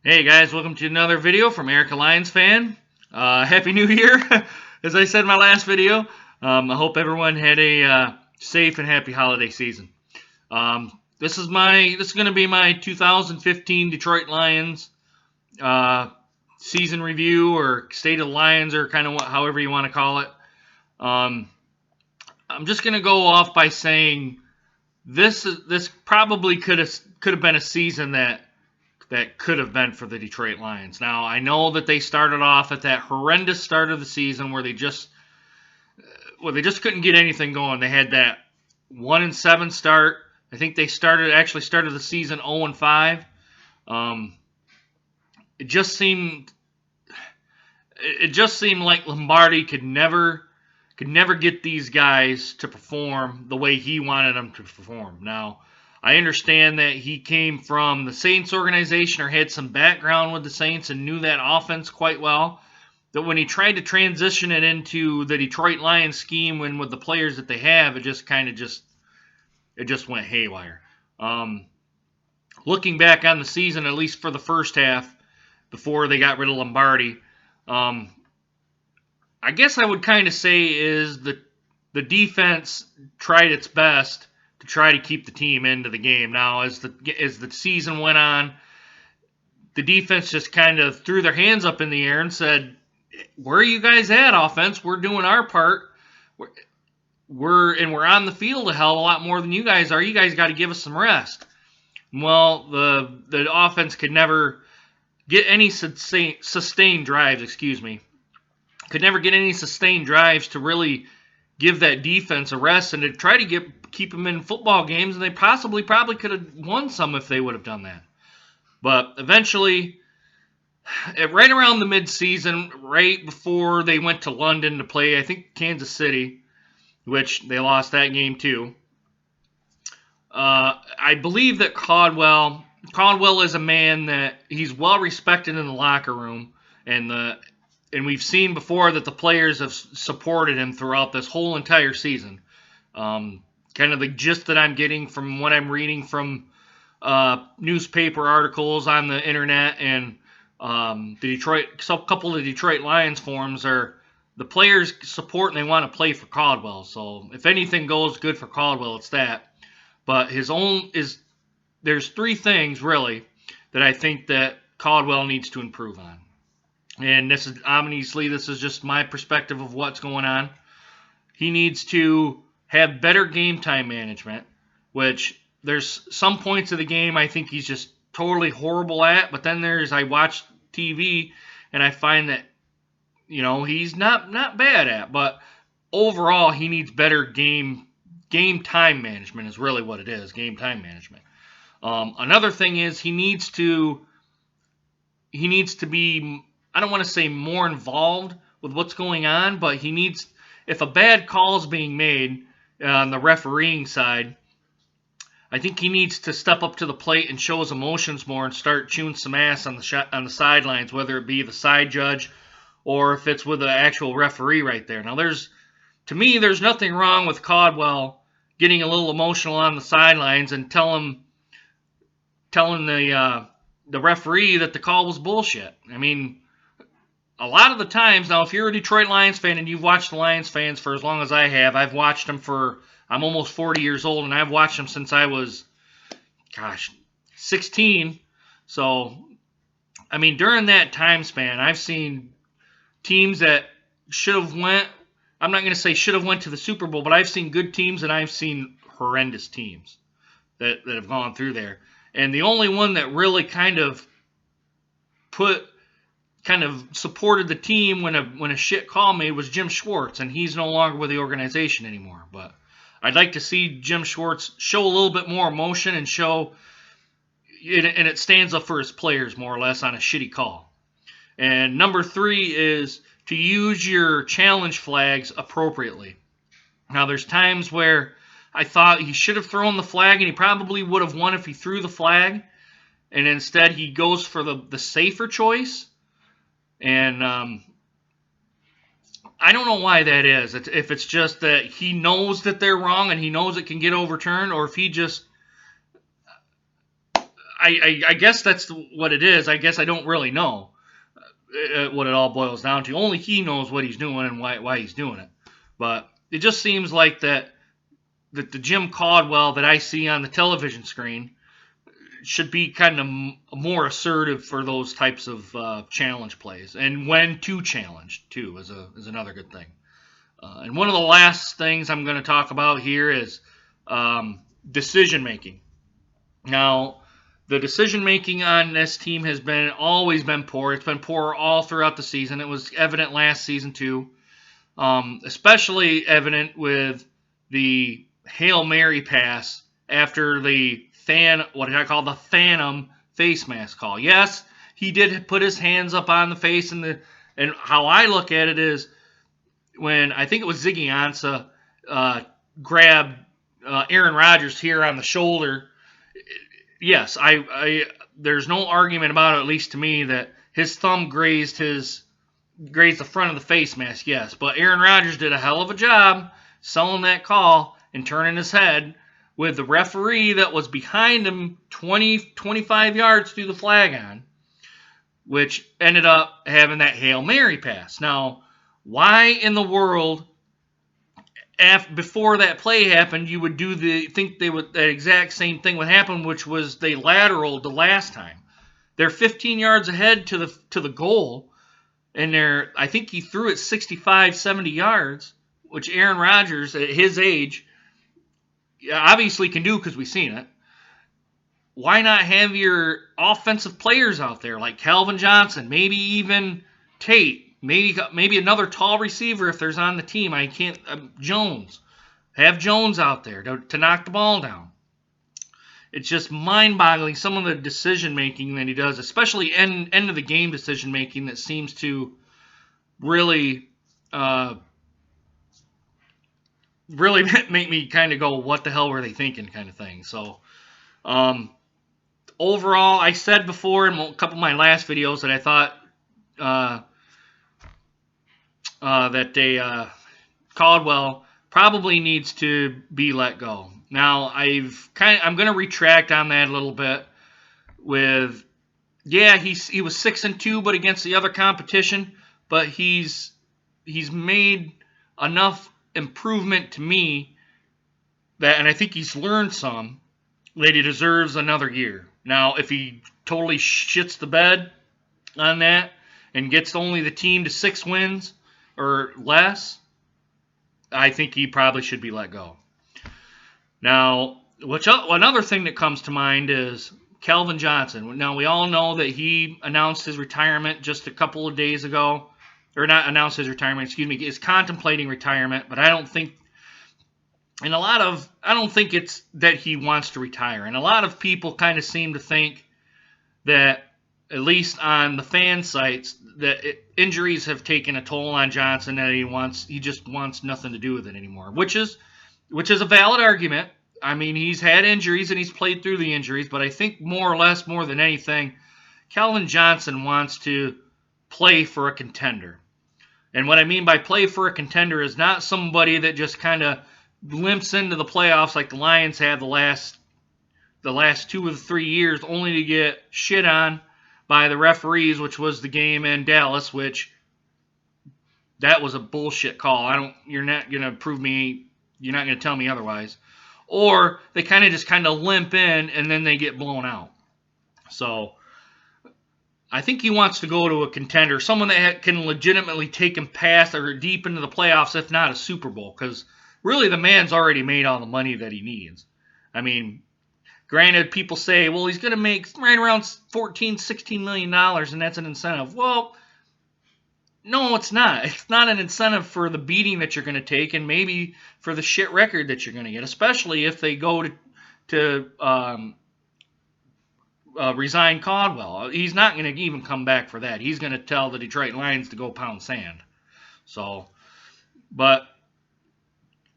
Hey guys, welcome to another video from Eric, a Lions fan. Happy New Year, as I said in my last video. I hope everyone had a safe and happy holiday season. This is going to be my 2015 Detroit Lions season review, or State of the Lions, or kind of however you want to call it. I'm just going to go off by saying this probably could have been a season that could have been for the Detroit Lions. Now, I know that they started off at that horrendous start of the season where they just couldn't get anything going. They had that 1-7 start. I think they started the season 0-5. It just seemed like Lombardi could never get these guys to perform the way he wanted them to perform. Now, I understand that he came from the Saints organization or had some background with the Saints and knew that offense quite well. That when he tried to transition it into the Detroit Lions scheme and with the players that they have, it just went haywire. Looking back on the season, at least for the first half, before they got rid of Lombardi, I guess I would kind of say is the defense tried its best to try to keep the team into the game. Now, as the season went on, the defense just kind of threw their hands up in the air and said, "Where are you guys at, offense? We're doing our part. We're on the field a hell of a lot more than you guys are. You guys got to give us some rest." Well, the offense could never get any sustained drives. Could never get any sustained drives to really give that defense a rest and to try to keep them in football games, and they probably could have won some if they would have done that. But eventually, right around the midseason, right before they went to London to play, I think, Kansas City, which they lost that game too, I believe that Caldwell is a man that he's well respected in the locker room, and we've seen before that the players have supported him throughout this whole entire season. Kind of the gist that I'm getting from what I'm reading from newspaper articles on the internet and a couple of the Detroit Lions forums are the players support and they want to play for Caldwell. So if anything goes good for Caldwell, it's that. But there's three things really that I think that Caldwell needs to improve on. And this is just my perspective of what's going on. He needs to have better game time management, which there's some points of the game I think he's just totally horrible at, but then I watch TV and I find that, he's not bad at, but overall he needs better game time management is really what it is, game time management. Another thing is he needs to be, I don't want to say more involved with what's going on, but if a bad call is being made on the refereeing side, I think he needs to step up to the plate and show his emotions more and start chewing some ass on the sidelines, whether it be the side judge or if it's with the actual referee right there. Now, to me, there's nothing wrong with Caldwell getting a little emotional on the sidelines and telling the referee that the call was bullshit. I mean, a lot of the times, now if you're a Detroit Lions fan and you've watched the Lions fans for as long as I have, I've watched them I'm almost 40 years old, and I've watched them since I was, 16. So, I mean, during that time span, I've seen teams that I'm not going to say should have went to the Super Bowl, but I've seen good teams and I've seen horrendous teams that have gone through there. And the only one that really kind of supported the team when a shit call made was Jim Schwartz, and he's no longer with the organization anymore. But I'd like to see Jim Schwartz show a little bit more emotion and it stands up for his players more or less on a shitty call. And number 3 is to use your challenge flags appropriately. Now, there's times where I thought he should have thrown the flag, and he probably would have won if he threw the flag, and instead he goes for the safer choice. And I don't know why that is. If it's just that he knows that they're wrong and he knows it can get overturned, or if he just, I guess that's what it is. I guess I don't really know what it all boils down to. Only he knows what he's doing and why he's doing it. But it just seems like that the Jim Caldwell that I see on the television screen should be kind of more assertive for those types of challenge plays, and when to challenge too is another good thing. And one of the last things I'm going to talk about here is decision making. Now, the decision making on this team has always been poor. It's been poor all throughout the season. It was evident last season too, especially evident with the Hail Mary pass after the what I call the phantom face mask call. Yes, he did put his hands up on the face, and how I look at it is when I think it was Ziggy Ansah grabbed Aaron Rodgers here on the shoulder. Yes, there's no argument about it, at least to me, that his thumb grazed the front of the face mask. Yes, but Aaron Rodgers did a hell of a job selling that call and turning his head with the referee that was behind him 25 yards through the flag on, which ended up having that Hail Mary pass. Now, why in the world, before that play happened, you would think that exact same thing would happen, which was they lateraled the last time. They're 15 yards ahead to the goal, and I think he threw it 65, 70 yards, which Aaron Rodgers at his age obviously can do because we've seen it. Why not have your offensive players out there like Calvin Johnson, maybe even Tate, maybe another tall receiver if there's on the team. Jones. Have Jones out there to knock the ball down. It's just mind-boggling some of the decision-making that he does, especially end of the game decision-making that seems to really make me kind of go, what the hell were they thinking kind of thing. So, overall, I said before in a couple of my last videos that I thought that Caldwell probably needs to be let go. Now, I'm going to retract on that a little bit with, he was 6-2, but against the other competition, but he's made enough improvement to me and I think he's learned some, that he deserves another year. Now, if he totally shits the bed on that and gets only the team to 6 wins or less, I think he probably should be let go. Now, another thing that comes to mind is Calvin Johnson. Now, we all know that he announced his retirement just a couple of days ago, or not announced his retirement, is contemplating retirement, but I don't think it's that he wants to retire. And a lot of people kind of seem to think that, at least on the fan sites, that injuries have taken a toll on Johnson, that he just wants nothing to do with it anymore, which is a valid argument. I mean, he's had injuries and he's played through the injuries, but I think more than anything, Calvin Johnson wants to play for a contender. And what I mean by play for a contender is not somebody that just kind of limps into the playoffs like the Lions had the last 2 or 3 years, only to get shit on by the referees, which was the game in Dallas, which that was a bullshit call. You're not going to prove me, you're not going to tell me otherwise. Or they kind of limp in and then they get blown out. So I think he wants to go to a contender, someone that can legitimately take him past or deep into the playoffs, if not a Super Bowl, because really the man's already made all the money that he needs. I mean, granted, people say, well, he's going to make right around $14, $16 million, and that's an incentive. Well, no, it's not. It's not an incentive for the beating that you're going to take and maybe for the shit record that you're going to get, especially if they go to resign Caldwell. He's not going to even come back for that. He's going to tell the Detroit Lions to go pound sand. So, but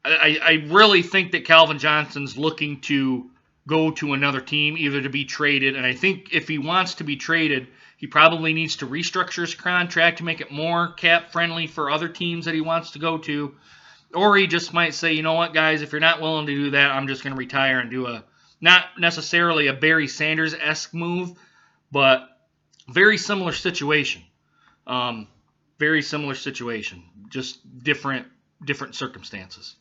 I really think that Calvin Johnson's looking to go to another team, either to be traded, and I think if he wants to be traded, he probably needs to restructure his contract to make it more cap-friendly for other teams that he wants to go to, or he just might say, you know what, guys, if you're not willing to do that, I'm just going to retire and do Not necessarily a Barry Sanders-esque move, but very similar situation. Um, very similar situation, just different circumstances.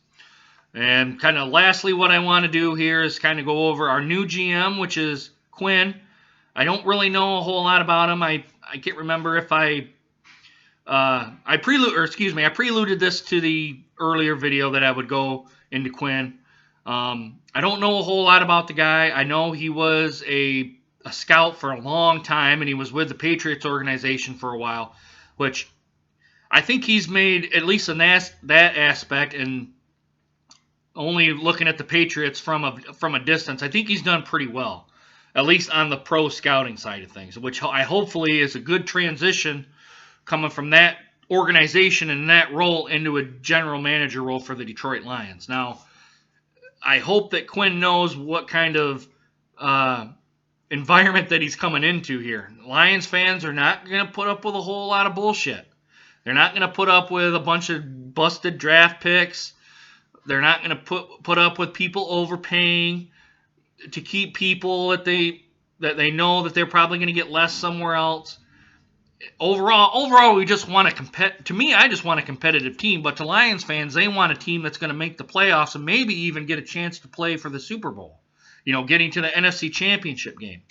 And kind of lastly, what I want to do here is kind of go over our new GM, which is Quinn. I don't really know a whole lot about him. I can't remember if I preluded this to the earlier video that I would go into Quinn. I don't know a whole lot about the guy. I know he was a scout for a long time, and he was with the Patriots organization for a while, which I think he's made, at least in that aspect, and only looking at the Patriots from a distance, I think he's done pretty well, at least on the pro scouting side of things, which I hopefully is a good transition coming from that organization and that role into a general manager role for the Detroit Lions. Now, I hope that Quinn knows what kind of environment that he's coming into here. Lions fans are not going to put up with a whole lot of bullshit. They're not going to put up with a bunch of busted draft picks. They're not going to put up with people overpaying to keep people that they know that they're probably going to get less somewhere else. Overall, we just want to me, I just want a competitive team. But to Lions fans, they want a team that's going to make the playoffs and maybe even get a chance to play for the Super Bowl. Getting to the NFC Championship game.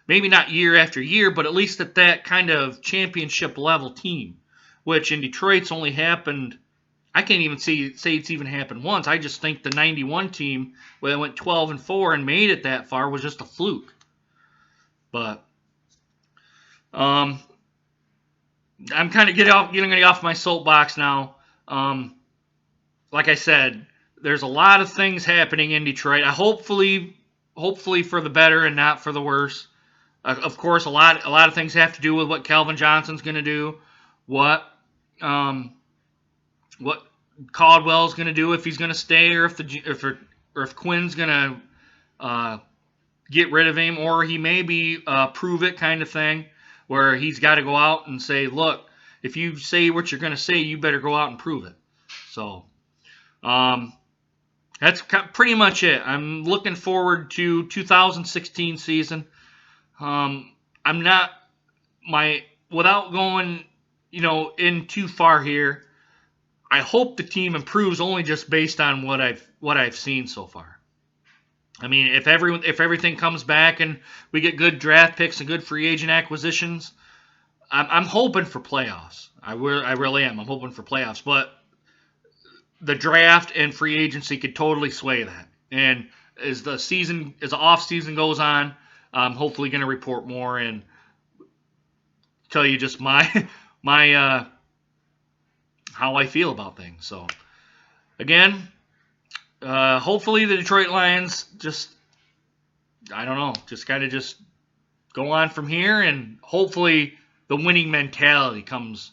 Maybe not year after year, but at least at that kind of championship level team, which in Detroit's only happened. I can't even say it's even happened once. I just think the 91 team, where they went 12-4 and made it that far, was just a fluke. But I'm kind of getting off my soapbox now. Like I said, there's a lot of things happening in Detroit. Hopefully for the better and not for the worse. Of course, a lot of things have to do with what Calvin Johnson's going to do, what Caldwell's going to do, if he's going to stay, or if Quinn's going to get rid of him, or he may be prove it kind of thing, where he's got to go out and say, look, if you say what you're going to say, you better go out and prove it. So that's pretty much it. I'm looking forward to 2016 season. Without going, in too far here, I hope the team improves only just based on what I've seen so far. I mean, if everything comes back and we get good draft picks and good free agent acquisitions, I'm hoping for playoffs. I really am. I'm hoping for playoffs, but the draft and free agency could totally sway that. And as the off season goes on, I'm hopefully going to report more and tell you just my how I feel about things. So again, hopefully the Detroit Lions just kind of just go on from here, and hopefully the winning mentality comes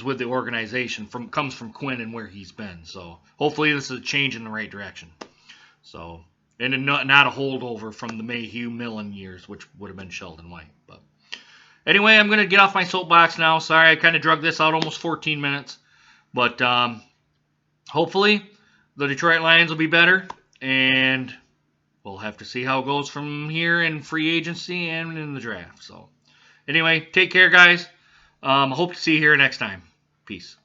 with the organization, comes from Quinn and where he's been. So hopefully this is a change in the right direction. So, and not a holdover from the Mayhew Millen years, which would have been Sheldon White. But anyway, I'm going to get off my soapbox now. Sorry, I kind of drug this out almost 14 minutes. But hopefully the Detroit Lions will be better, and we'll have to see how it goes from here in free agency and in the draft. So anyway, take care, guys. I hope to see you here next time. Peace.